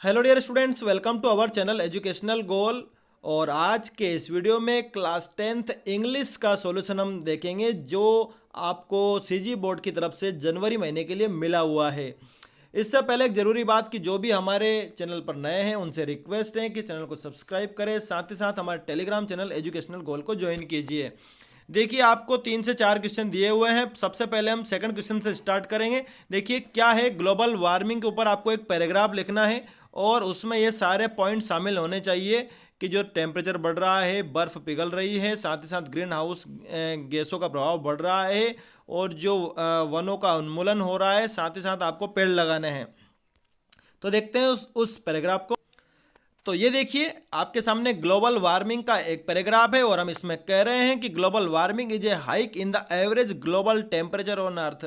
Hello dear students, welcome to our channel educational goal. और आज के इस वीडियो में क्लास 10th इंग्लिश का सॉल्यूशन हम देखेंगे जो आपको सीजी बोर्ड की तरफ से जनवरी महीने के लिए मिला हुआ है। इससे पहले एक ज़रूरी बात कि जो भी हमारे चैनल पर नए हैं उनसे रिक्वेस्ट है कि चैनल को सब्सक्राइब करें, साथ ही साथ हमारे टेलीग्राम चैनल एजुकेशनल गोल को ज्वाइन कीजिए। देखिए, आपको 3 से 4 क्वेश्चन दिए हुए हैं। सबसे पहले हम सेकंड क्वेश्चन से स्टार्ट करेंगे। देखिए क्या है, ग्लोबल वार्मिंग के ऊपर आपको एक पैराग्राफ लिखना है और उसमें ये सारे पॉइंट शामिल होने चाहिए कि जो टेम्परेचर बढ़ रहा है, बर्फ़ पिघल रही है, साथ ही साथ ग्रीन हाउस गैसों का प्रभाव बढ़ रहा है और जो वनों का उन्मूलन हो रहा है, साथ ही साथ आपको पेड़ लगाने हैं। तो देखते हैं उस पैराग्राफ को। तो ये देखिए, आपके सामने ग्लोबल वार्मिंग का एक पैराग्राफ है और हम इसमें कह रहे हैं कि global warming is a hike in the average global temperature on earth,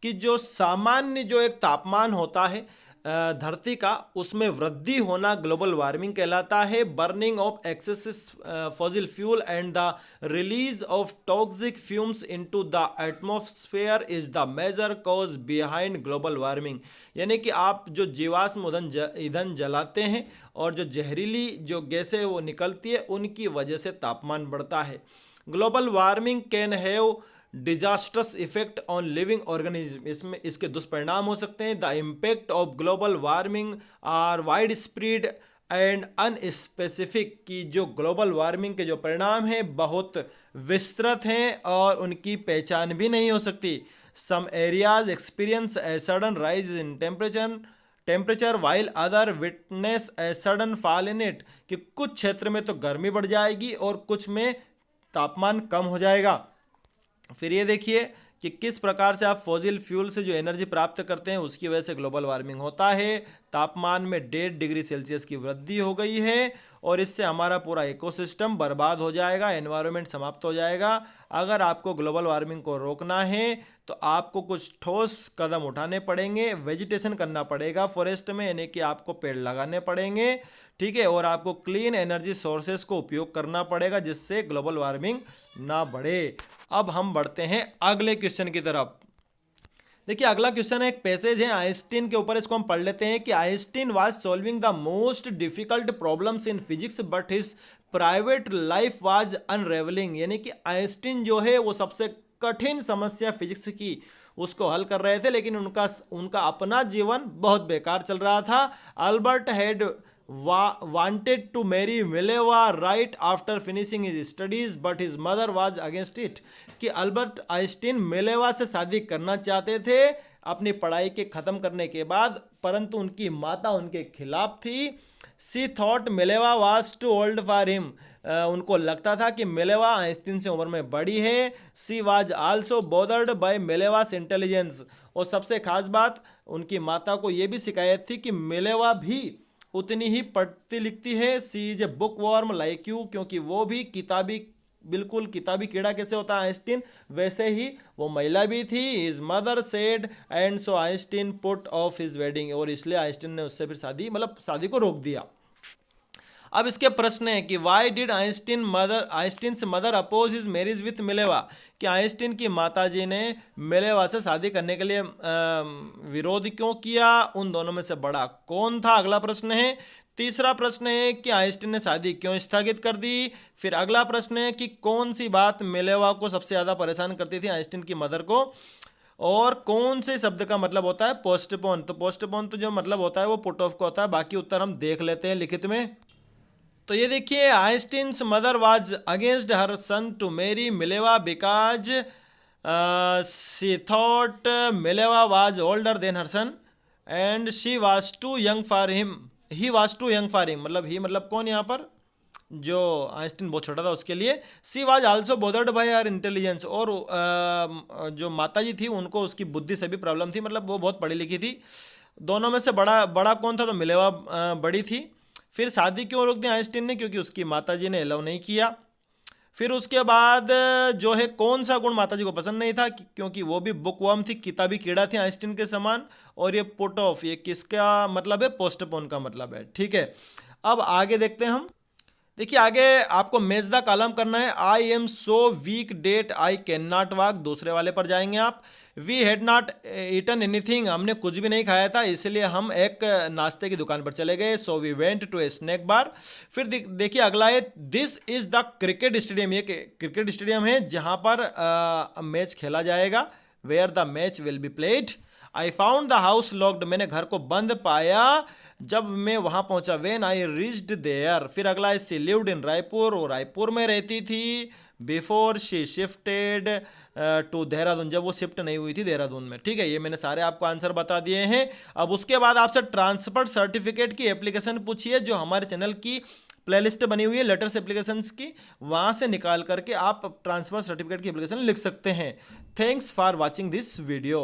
कि जो सामान्य जो एक तापमान होता है धरती का, उसमें वृद्धि होना ग्लोबल वार्मिंग कहलाता है। Burning of excessive fossil fuel and the release of toxic fumes into the atmosphere is the major cause behind global warming. यानी कि आप जो जीवाश्म ईंधन जलाते हैं और जो जहरीली जो गैसें वो निकलती है, उनकी वजह से तापमान बढ़ता है। Global warming can have disasters effect on living organism, इसमें इसके दुष्परिणाम हो सकते हैं। The impact of global warming are wide spread and unspecific, की जो ग्लोबल वार्मिंग के जो परिणाम हैं बहुत विस्तृत हैं और उनकी पहचान भी नहीं हो सकती। Some areas experience a sudden rise in temperature while other witness a sudden fall in it, कि कुछ क्षेत्र में तो गर्मी बढ़ जाएगी और कुछ में तापमान कम हो जाएगा। फिर ये देखिए कि किस प्रकार से आप फॉसिल फ्यूल से जो एनर्जी प्राप्त करते हैं उसकी वजह से ग्लोबल वार्मिंग होता है। तापमान में 1.5 डिग्री सेल्सियस की वृद्धि हो गई है और इससे हमारा पूरा इकोसिस्टम बर्बाद हो जाएगा, एनवायरनमेंट समाप्त हो जाएगा। अगर आपको ग्लोबल वार्मिंग को रोकना है तो आपको कुछ ठोस कदम उठाने पड़ेंगे, वेजिटेशन करना पड़ेगा फॉरेस्ट में, यानी कि आपको पेड़ लगाने पड़ेंगे, ठीक है, और आपको क्लीन एनर्जी सोर्सेस को उपयोग करना पड़ेगा जिससे ग्लोबल वार्मिंग ना बढ़े। अब हम बढ़ते हैं अगले क्वेश्चन की तरफ। देखिए, अगला क्वेश्चन है, एक पैसेज है आइंस्टीन के ऊपर, इसको हम पढ़ लेते हैं कि Einstein was solving the most difficult problems in physics but his private life was unravelling. यानी कि आइंस्टीन जो है वो सबसे कठिन समस्या फिजिक्स की उसको हल कर रहे थे, लेकिन उनका अपना जीवन बहुत बेकार चल रहा था। Albert had wanted to marry Mileva right after finishing his studies but his mother was against it, कि अल्बर्ट आइंस्टीन मिलेवा से शादी करना चाहते थे अपनी पढ़ाई के ख़त्म करने के बाद, परंतु उनकी माता उनके खिलाफ थी। She thought Mileva was too old for him, उनको लगता था कि मिलेवा आइंस्टीन से उम्र में बड़ी है। She was also bothered by Mileva's intelligence, और सबसे खास बात, उनकी माता को यह भी शिकायत थी कि मिलेवा भी उतनी ही पढ़ती लिखती है। She is a bookworm like you, क्योंकि वो भी बिल्कुल किताबी कीड़ा कैसे होता है आइंस्टीन, वैसे ही वो महिला भी थी। His mother said and so Einstein put off his wedding, और इसलिए आइंस्टीन ने उससे फिर शादी को रोक दिया। अब इसके प्रश्न है कि why did Einstein mother oppose his marriage with Mileva, कि आइंस्टीन की माताजी ने मिलेवा से शादी करने के लिए विरोध क्यों किया, उन दोनों में से बड़ा कौन था, अगला प्रश्न है। तीसरा प्रश्न है कि आइंस्टीन ने शादी क्यों स्थगित कर दी। फिर अगला प्रश्न है कि कौन सी बात मिलेवा को सबसे ज़्यादा परेशान करती थी आइंस्टीन की मदर को, और कौन से शब्द का मतलब होता है पोस्टपोन। तो पोस्टपोन तो जो मतलब होता है वो पुट ऑफ का होता है। बाकी उत्तर हम देख लेते हैं लिखित में। तो ये देखिए, Einstein's mother was against her son to marry Mileva because she thought Mileva was older than her son and she was too young for him, he was too young for him, मतलब ही मतलब कौन यहाँ पर, जो Einstein बहुत छोटा था उसके लिए। She was also bothered by her intelligence, और जो माताजी थी उनको उसकी बुद्धि से भी प्रॉब्लम थी, मतलब वो बहुत पढ़ी लिखी थी। दोनों में से बड़ा कौन था, तो मिलेवा बड़ी थी। फिर शादी क्यों रोक दी आइंस्टीन ने, क्योंकि उसकी माताजी ने अलाउ नहीं किया। फिर उसके बाद जो है कौन सा गुण माताजी को पसंद नहीं था, क्योंकि वो भी बुकवर्म थी, किताबी कीड़ा थी आइंस्टीन के समान। और ये पुट ऑफ, ये किसका मतलब है, पोस्टपोन का मतलब है, ठीक है। अब आगे देखते हैं हम। देखिए आगे आपको मैच द कॉलम करना है। I am so weak that I can not walk, दूसरे वाले पर जाएंगे आप। We had not eaten anything, हमने कुछ भी नहीं खाया था इसलिए हम एक नाश्ते की दुकान पर चले गए। So we went to a snack bar. फिर देखिए अगला है, this is the cricket stadium, ये क्रिकेट स्टेडियम है जहां पर मैच खेला जाएगा। Where the match will be played. I found the house locked, मैंने घर को बंद पाया जब मैं वहां पहुंचा। When I reached there. फिर अगला है, सी लिव्ड इन रायपुर, वो रायपुर में रहती थी। Before she shifted to Dehradun, जब वो शिफ्ट नहीं हुई थी देहरादून में। ठीक है, ये मैंने सारे आपको आंसर बता दिए हैं। अब उसके बाद आपसे ट्रांसफर सर्टिफिकेट की एप्लीकेशन पूछी है, जो हमारे चैनल की प्लेलिस्ट बनी हुई है लेटर्स एप्लीकेशंस की, वहां से निकाल करके आप ट्रांसफर सर्टिफिकेट की एप्लीकेशन लिख सकते हैं। Thanks for watching this video.